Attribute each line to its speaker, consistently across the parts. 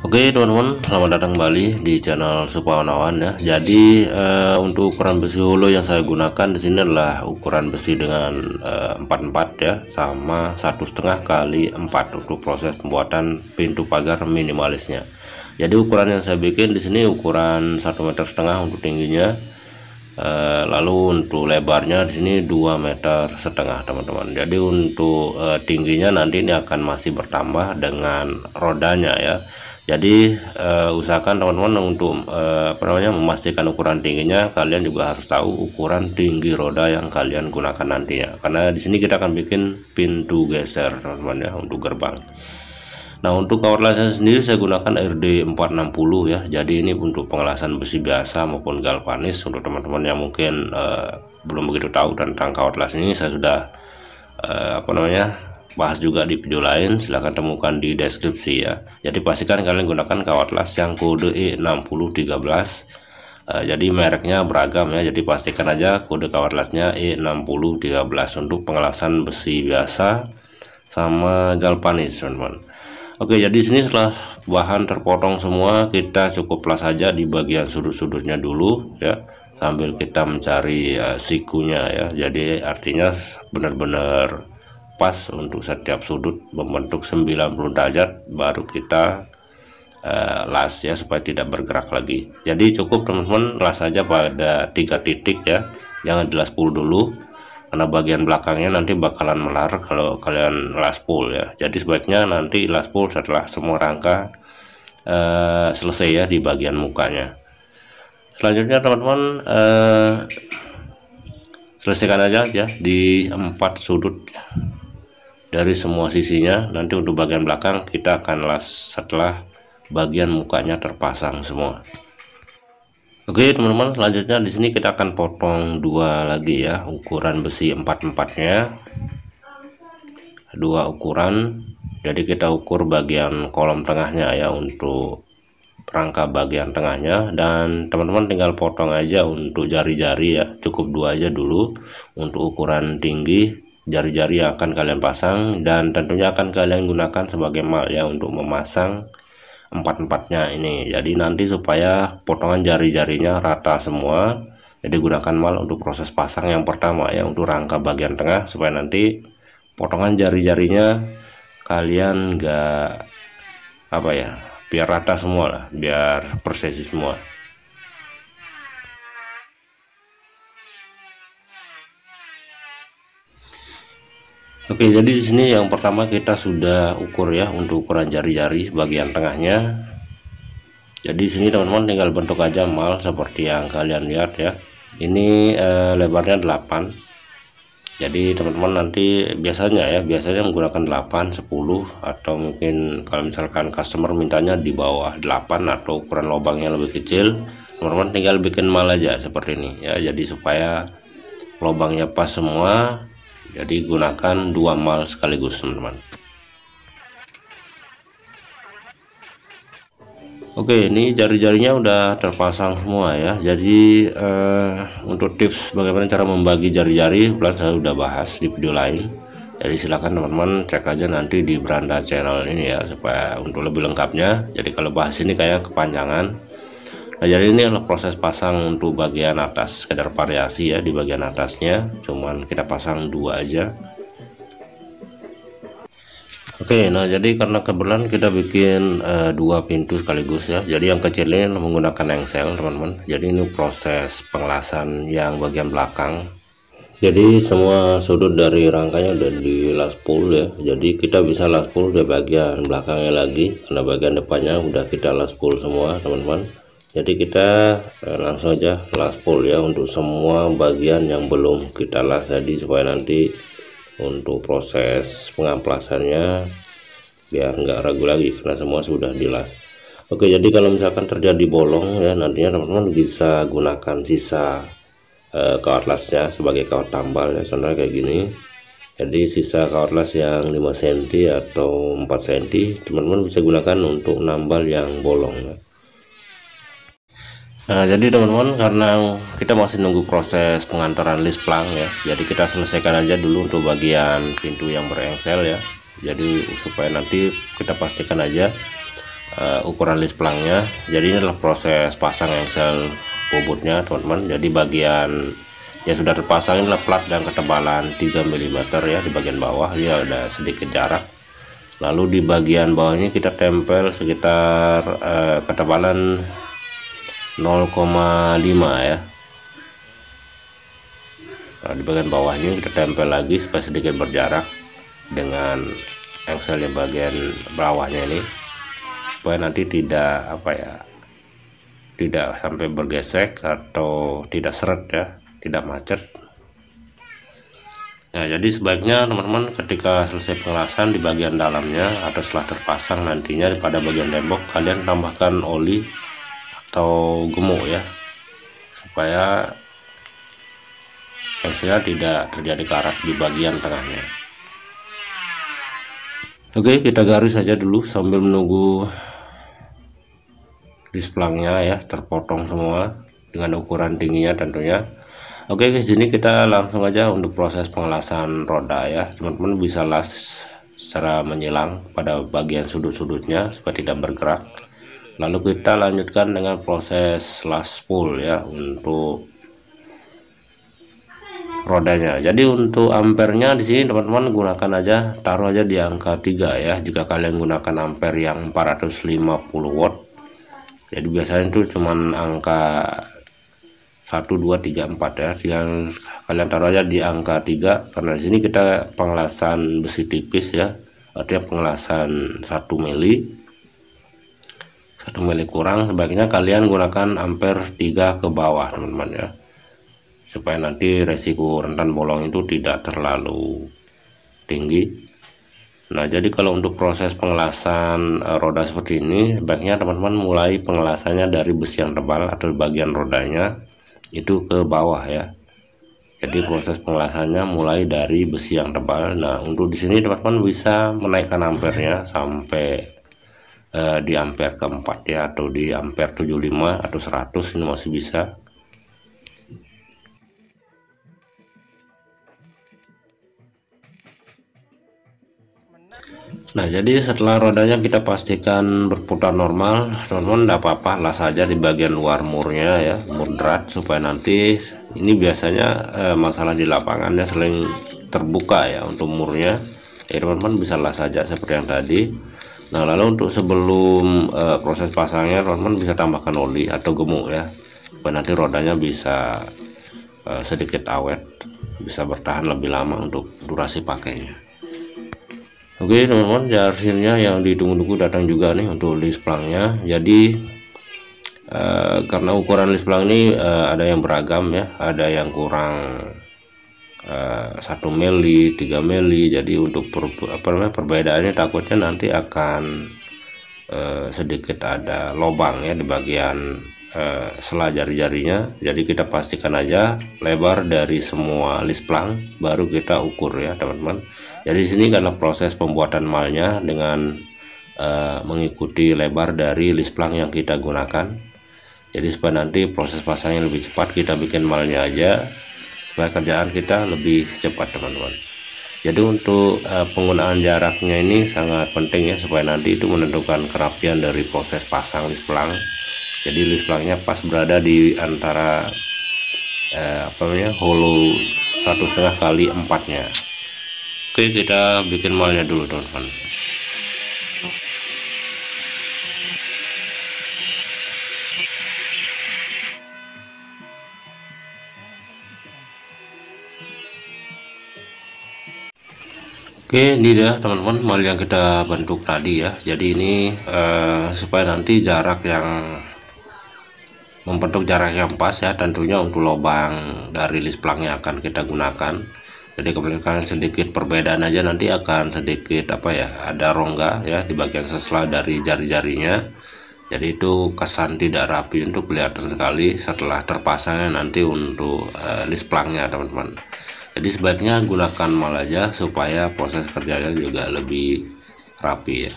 Speaker 1: Oke teman-teman, selamat datang kembali di channel Supawanawan ya. Jadi untuk ukuran besi holo yang saya gunakan di sini adalah ukuran besi dengan 44 ya, sama 1,5 kali 4 untuk proses pembuatan pintu pagar minimalisnya. Jadi ukuran yang saya bikin di sini ukuran 1,5 meter untuk tingginya. Lalu untuk lebarnya di sini 2,5 meter teman-teman. Jadi untuk tingginya nanti ini akan masih bertambah dengan rodanya ya. Jadi usahakan teman-teman untuk memastikan ukuran tingginya. Kalian juga harus tahu ukuran tinggi roda yang kalian gunakan nantinya, karena di sini kita akan bikin pintu geser teman-teman ya, untuk gerbang. Nah, untuk kawat lasnya sendiri saya gunakan RD 460 ya. Jadi ini untuk pengelasan besi biasa maupun galvanis. Untuk teman-teman yang mungkin belum begitu tahu tentang kawat las ini, saya sudah bahas juga di video lain, silahkan temukan di deskripsi ya. Jadi pastikan kalian gunakan kawat las yang kode E6013. Jadi mereknya beragam ya, jadi pastikan aja kode kawat lasnya E6013 untuk pengelasan besi biasa sama galvanis teman-teman. Oke, jadi sini setelah bahan terpotong semua, kita cukup las saja di bagian sudut-sudutnya dulu ya, sambil kita mencari sikunya ya. Jadi artinya benar-benar pas untuk setiap sudut membentuk 90 derajat, baru kita las ya, supaya tidak bergerak lagi. Jadi cukup teman-teman las saja pada 3 titik ya, jangan dilas full dulu, karena bagian belakangnya nanti bakalan melar kalau kalian las full ya. Jadi sebaiknya nanti las full setelah semua rangka selesai ya di bagian mukanya. Selanjutnya teman-teman selesaikan aja ya di 4 sudut dari semua sisinya. Nanti untuk bagian belakang kita akan las setelah bagian mukanya terpasang semua. Oke teman-teman, selanjutnya di sini kita akan potong 2 lagi ya, ukuran besi 44-nya 2 ukuran. Jadi kita ukur bagian kolom tengahnya ya, untuk rangka bagian tengahnya, dan teman-teman tinggal potong aja untuk jari-jari ya, cukup 2 aja dulu untuk ukuran tinggi jari-jari yang akan kalian pasang, dan tentunya akan kalian gunakan sebagai mal ya untuk memasang 4-4-nya ini. Jadi nanti supaya potongan jari-jarinya rata semua, jadi gunakan mal untuk proses pasang yang pertama ya, untuk rangka bagian tengah, supaya nanti potongan jari-jarinya kalian enggak biar rata semua lah, biar persesi semua. Oke, jadi di sini yang pertama kita sudah ukur ya untuk ukuran jari-jari bagian tengahnya. Jadi di sini teman-teman tinggal bentuk aja mal seperti yang kalian lihat ya. Ini lebarnya 8. Jadi teman-teman nanti biasanya menggunakan 8, 10, atau mungkin kalau misalkan customer mintanya di bawah 8 atau ukuran lubangnya lebih kecil, teman-teman tinggal bikin mal aja seperti ini ya. Jadi supaya lubangnya pas semua, jadi gunakan 2 mal sekaligus teman-teman. Oke, ini jari-jarinya udah terpasang semua ya. Jadi untuk tips bagaimana cara membagi jari-jari saya udah bahas di video lain. Jadi silakan teman-teman cek aja nanti di beranda channel ini ya, supaya untuk lebih lengkapnya. Jadi kalau bahas ini kayak kepanjangan. Nah, jadi ini adalah proses pasang untuk bagian atas, sekedar variasi ya di bagian atasnya, cuman kita pasang 2 aja. Oke, nah jadi karena kebetulan kita bikin 2 pintu sekaligus ya. Jadi yang kecil ini menggunakan engsel teman-teman. Jadi ini proses pengelasan yang bagian belakang. Jadi semua sudut dari rangkanya udah dilas full ya. Jadi kita bisa las full di bagian belakangnya lagi, karena bagian depannya udah kita las full semua teman-teman. Jadi kita langsung aja las full ya untuk semua bagian yang belum kita las, jadi supaya nanti untuk proses pengamplasannya biar nggak ragu lagi karena semua sudah dilas. Oke, jadi kalau misalkan terjadi bolong ya, nantinya teman-teman bisa gunakan sisa kawat lasnya sebagai kawat tambal ya, contohnya kayak gini. Jadi sisa kawat las yang 5 cm atau 4 cm teman-teman bisa gunakan untuk nambal yang bolong ya. Nah, jadi teman-teman, karena kita masih nunggu proses pengantaran list plang ya, jadi kita selesaikan aja dulu untuk bagian pintu yang berengsel ya. Jadi supaya nanti kita pastikan aja ukuran list plangnya. Jadi ini adalah proses pasang engsel bobotnya teman-teman. Jadi bagian yang sudah terpasang inilah plat dan ketebalan 3 mm ya di bagian bawah. Ini ada sedikit jarak. Lalu di bagian bawahnya kita tempel sekitar ketebalan 0,5 ya. Nah, di bagian bawahnya kita tempel lagi supaya sedikit berjarak dengan engsel yang bagian bawahnya ini, supaya nanti tidak tidak sampai bergesek atau tidak seret ya, tidak macet. Nah, jadi sebaiknya teman-teman ketika selesai pengelasan di bagian dalamnya atau setelah terpasang nantinya pada bagian tembok, kalian tambahkan oli atau gemuk ya, supaya engselnya tidak terjadi karat di bagian tengahnya. Oke, kita garis saja dulu sambil menunggu list plangnya ya terpotong semua dengan ukuran tingginya tentunya. Oke, di sini kita langsung aja untuk proses pengelasan roda ya. Teman-teman bisa las secara menyilang pada bagian sudut-sudutnya supaya tidak bergerak. Lalu kita lanjutkan dengan proses las spool ya untuk rodanya. Jadi untuk ampernya di sini teman-teman gunakan aja, taruh aja di angka 3 ya. Jika kalian gunakan ampere yang 450 watt, jadi biasanya itu cuman angka 1 2 3 4 ya. Yang kalian taruh aja di angka 3 karena di sini kita pengelasan besi tipis ya. Artinya pengelasan 1 mili. 1 mili kurang, sebaiknya kalian gunakan ampere 3 ke bawah teman-teman ya, supaya nanti resiko rentan bolong itu tidak terlalu tinggi. Nah, jadi kalau untuk proses pengelasan roda seperti ini, sebaiknya teman-teman mulai pengelasannya dari besi yang tebal atau bagian rodanya itu ke bawah ya. Jadi proses pengelasannya mulai dari besi yang tebal. Nah, untuk di sini teman-teman bisa menaikkan ampernya sampai di ampere keempat ya, atau di ampere 75 atau 100 ini masih bisa. Nah, jadi setelah rodanya kita pastikan berputar normal, teman-teman tidak apa-apa las saja di bagian luar murnya ya, mur drat, supaya nanti ini biasanya masalah di lapangannya sering terbuka ya untuk murnya. Ya teman-teman bisa las saja seperti yang tadi. Nah, lalu untuk sebelum proses pasangnya teman-teman bisa tambahkan oli atau gemuk ya, supaya nanti rodanya bisa sedikit awet, bisa bertahan lebih lama untuk durasi pakainya. Oke teman-teman, hasilnya yang ditunggu-tunggu datang juga nih untuk list plangnya. Jadi karena ukuran list plang ini ada yang beragam ya, ada yang kurang 1 mili, 3 mili. Jadi untuk perbedaannya takutnya nanti akan sedikit ada lubang ya di bagian sela jari-jarinya. Jadi kita pastikan aja lebar dari semua list plang baru kita ukur ya teman-teman. Jadi di sini adalah proses pembuatan malnya dengan mengikuti lebar dari list plang yang kita gunakan. Jadi supaya nanti proses pasangnya lebih cepat, kita bikin malnya aja supaya kerjaan kita lebih cepat teman-teman. Jadi untuk penggunaan jaraknya ini sangat penting ya, supaya nanti itu menentukan kerapian dari proses pasang list plang. Jadi list plangnya pas berada di antara hole 1,5 kali 4-nya. Oke, kita bikin malnya dulu teman-teman. Oke, ini dia teman-teman mal yang kita bentuk tadi ya. Jadi ini supaya nanti jarak yang membentuk jarak yang pas ya, tentunya untuk lubang dari list plang yang akan kita gunakan. Jadi kalian sedikit perbedaan aja, nanti akan sedikit ada rongga ya di bagian sela dari jari-jarinya. Jadi itu kesan tidak rapi untuk kelihatan sekali setelah terpasangnya nanti untuk list plangnya teman-teman. Jadi sebaiknya gunakan mal aja supaya proses kerjanya juga lebih rapi ya.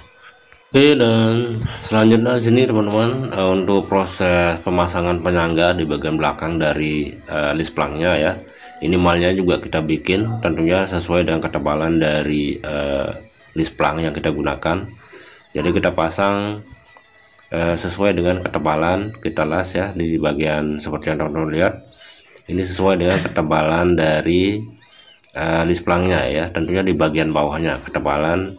Speaker 1: Oke, dan selanjutnya di sini teman-teman untuk proses pemasangan penyangga di bagian belakang dari list plangnya ya. Ini malnya juga kita bikin tentunya sesuai dengan ketebalan dari list plang yang kita gunakan. Jadi kita pasang sesuai dengan ketebalan. Kita las ya di bagian seperti yang teman-teman lihat, ini sesuai dengan ketebalan dari list plangnya ya. Tentunya di bagian bawahnya ketebalan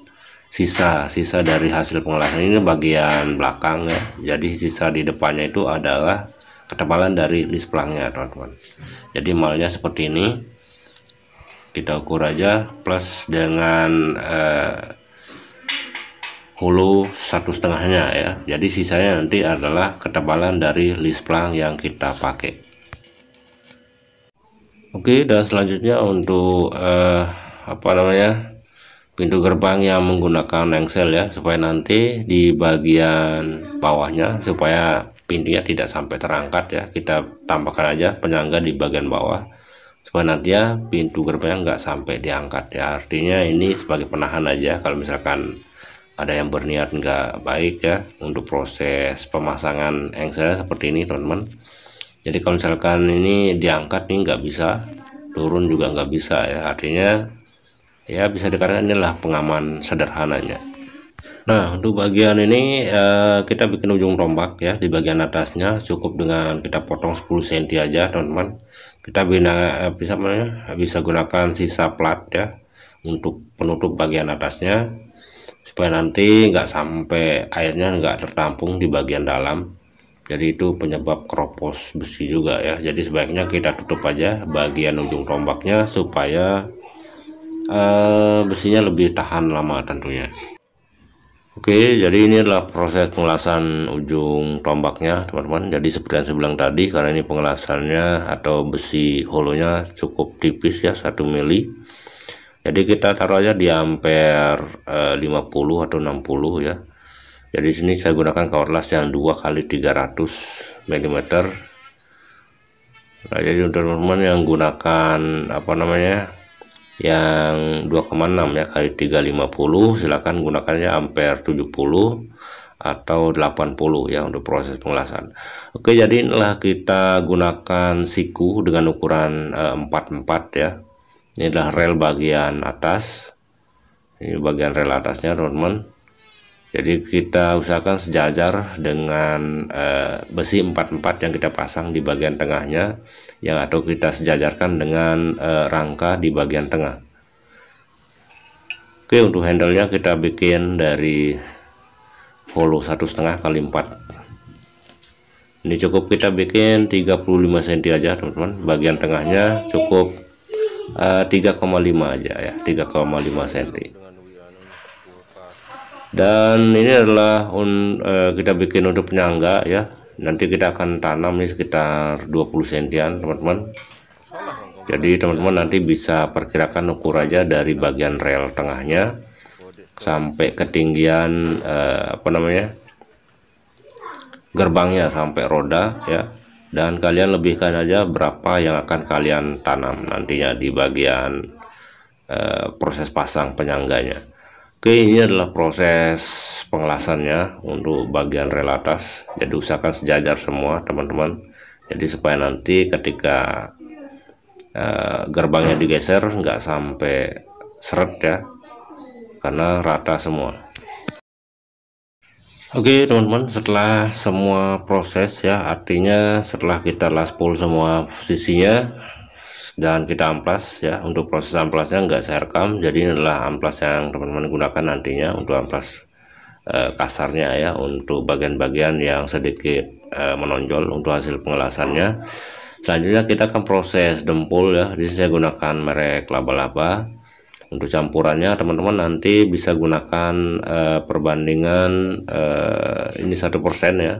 Speaker 1: sisa dari hasil pengelasan ini bagian belakang ya. Jadi sisa di depannya itu adalah ketebalan dari list plangnya teman-teman. Jadi malnya seperti ini, kita ukur aja plus dengan hulu 1/2-nya ya. Jadi sisanya nanti adalah ketebalan dari list plang yang kita pakai. Oke, dan selanjutnya untuk pintu gerbang yang menggunakan engsel ya, supaya nanti di bagian bawahnya supaya pintunya tidak sampai terangkat ya, kita tambahkan aja penyangga di bagian bawah supaya nanti ya pintu gerbangnya nggak sampai diangkat ya. Artinya ini sebagai penahan aja kalau misalkan ada yang berniat nggak baik ya untuk proses pemasangan engsel seperti ini teman-teman. Jadi kalau misalkan ini diangkat nih nggak bisa, turun juga nggak bisa ya, artinya ya bisa dikatakan inilah pengaman sederhananya. Nah, untuk bagian ini kita bikin ujung tombak ya. Di bagian atasnya cukup dengan kita potong 10 cm aja teman-teman. Kita bisa gunakan sisa plat ya untuk penutup bagian atasnya, supaya nanti nggak sampai airnya nggak tertampung di bagian dalam. Jadi itu penyebab keropos besi juga ya. Jadi sebaiknya kita tutup aja bagian ujung tombaknya supaya besinya lebih tahan lama tentunya. Oke, jadi ini adalah proses pengelasan ujung tombaknya teman-teman. Jadi seperti yang saya bilang tadi, karena ini pengelasannya atau besi holonya cukup tipis ya, 1 mili. Jadi kita taruh aja di ampere 50 atau 60 ya. Jadi sini saya gunakan cover las yang 2x300 mm. Nah, jadi untuk teman-teman yang gunakan yang 2,6 ya kali 350, silakan gunakannya ampere 70 atau 80 ya untuk proses pengelasan. Oke, jadi inilah kita gunakan siku dengan ukuran 44 ya. Ini adalah rel bagian atas, ini bagian rel atasnya teman-teman. Jadi kita usahakan sejajar dengan besi 44 yang kita pasang di bagian tengahnya, yang atau kita sejajarkan dengan rangka di bagian tengah. Oke, untuk handle-nya kita bikin dari holo 1,5 kali 4. Ini cukup kita bikin 35 cm aja teman-teman. Bagian tengahnya cukup 3,5 aja ya, 3,5 cm. Dan ini adalah kita bikin untuk penyangga ya. Nanti kita akan tanam ini sekitar 20 cm teman-teman. Jadi teman-teman nanti bisa perkirakan ukur aja dari bagian rel tengahnya sampai ketinggian gerbangnya sampai roda ya. Dan kalian lebihkan aja berapa yang akan kalian tanam nantinya di bagian proses pasang penyangganya. Oke, ini adalah proses pengelasannya untuk bagian rel atas. Jadi usahakan sejajar semua teman-teman. Jadi supaya nanti ketika gerbangnya digeser nggak sampai seret ya, karena rata semua. Oke teman-teman, setelah semua proses ya, artinya setelah kita laspol semua sisinya dan kita amplas ya. Untuk proses amplasnya nggak saya rekam, jadi ini adalah amplas yang teman-teman gunakan nantinya untuk amplas kasarnya ya, untuk bagian-bagian yang sedikit menonjol untuk hasil pengelasannya. Selanjutnya kita akan proses dempul ya. Di sini saya gunakan merek laba-laba. Untuk campurannya teman-teman nanti bisa gunakan perbandingan ini 1% ya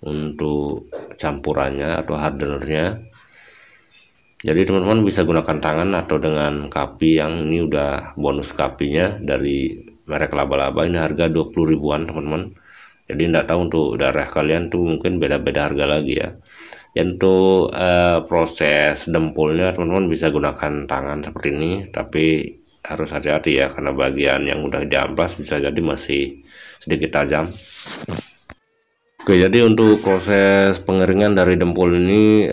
Speaker 1: untuk campurannya atau hardenernya. Jadi teman-teman bisa gunakan tangan atau dengan kapi, yang ini udah bonus kapinya dari merek laba-laba. Ini harga 20 ribuan teman-teman. Jadi tidak tahu untuk daerah kalian tuh mungkin beda-beda harga lagi ya. Untuk proses dempulnya teman-teman bisa gunakan tangan seperti ini, tapi harus hati-hati ya, karena bagian yang udah diamplas bisa jadi masih sedikit tajam. Oke, jadi untuk proses pengeringan dari dempul ini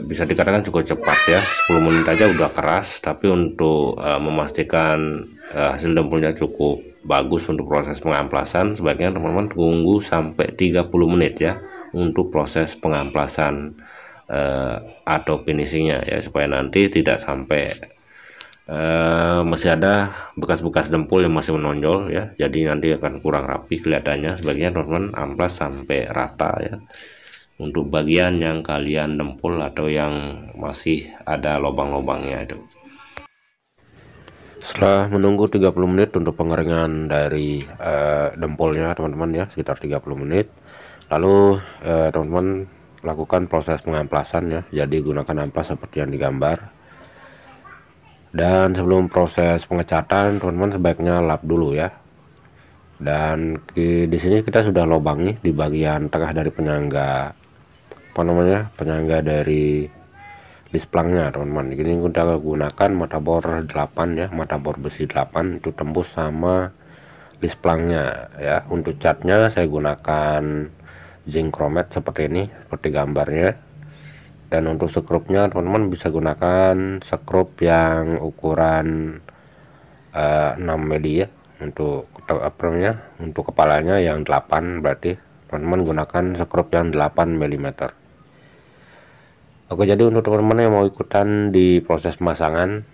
Speaker 1: bisa dikatakan cukup cepat ya, 10 menit aja udah keras. Tapi untuk memastikan hasil dempulnya cukup bagus untuk proses pengamplasan, sebaiknya teman-teman tunggu sampai 30 menit ya untuk proses pengamplasan atau finishingnya ya, supaya nanti tidak sampai masih ada bekas-bekas dempul yang masih menonjol ya, jadi nanti akan kurang rapi kelihatannya. Sebaiknya teman-teman amplas sampai rata ya untuk bagian yang kalian dempul atau yang masih ada lubang-lubangnya itu. Setelah menunggu 30 menit untuk pengeringan dari dempulnya teman-teman ya, sekitar 30 menit, lalu teman-teman lakukan proses pengamplasan ya. Jadi gunakan amplas seperti yang digambar. Dan sebelum proses pengecatan, teman-teman sebaiknya lap dulu ya. Dan di sini kita sudah lobangi di bagian tengah dari penyangga, penyangga dari lisplangnya teman-teman. Ini kita gunakan mata bor 8 ya, mata bor besi 8 itu tembus sama lisplangnya ya. Untuk catnya saya gunakan zinc chromate seperti ini, seperti gambarnya. Dan untuk skrupnya teman-teman bisa gunakan skrup yang ukuran 6 mili ya. Untuk untuk kepalanya yang 8, berarti teman-teman gunakan skrup yang 8 mm. Oke, jadi untuk teman-teman yang mau ikutan di proses pemasangan,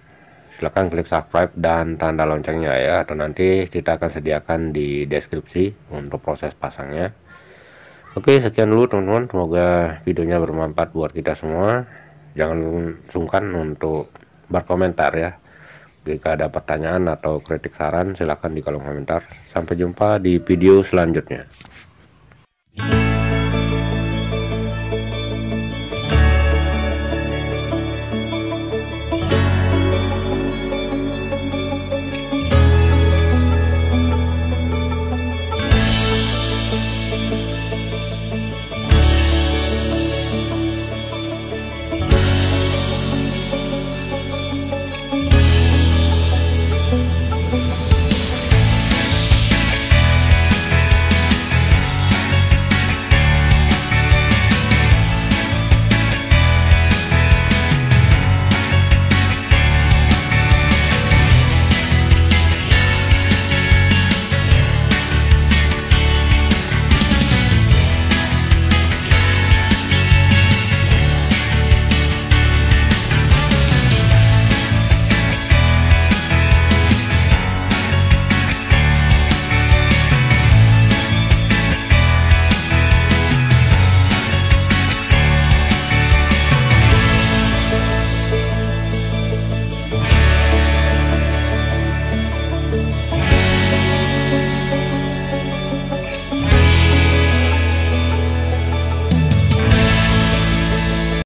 Speaker 1: silahkan klik subscribe dan tanda loncengnya ya, atau nanti kita akan sediakan di deskripsi untuk proses pasangnya. Oke, sekian dulu teman-teman, semoga videonya bermanfaat buat kita semua. Jangan sungkan untuk berkomentar ya. Jika ada pertanyaan atau kritik saran, silahkan di kolom komentar. Sampai jumpa di video selanjutnya.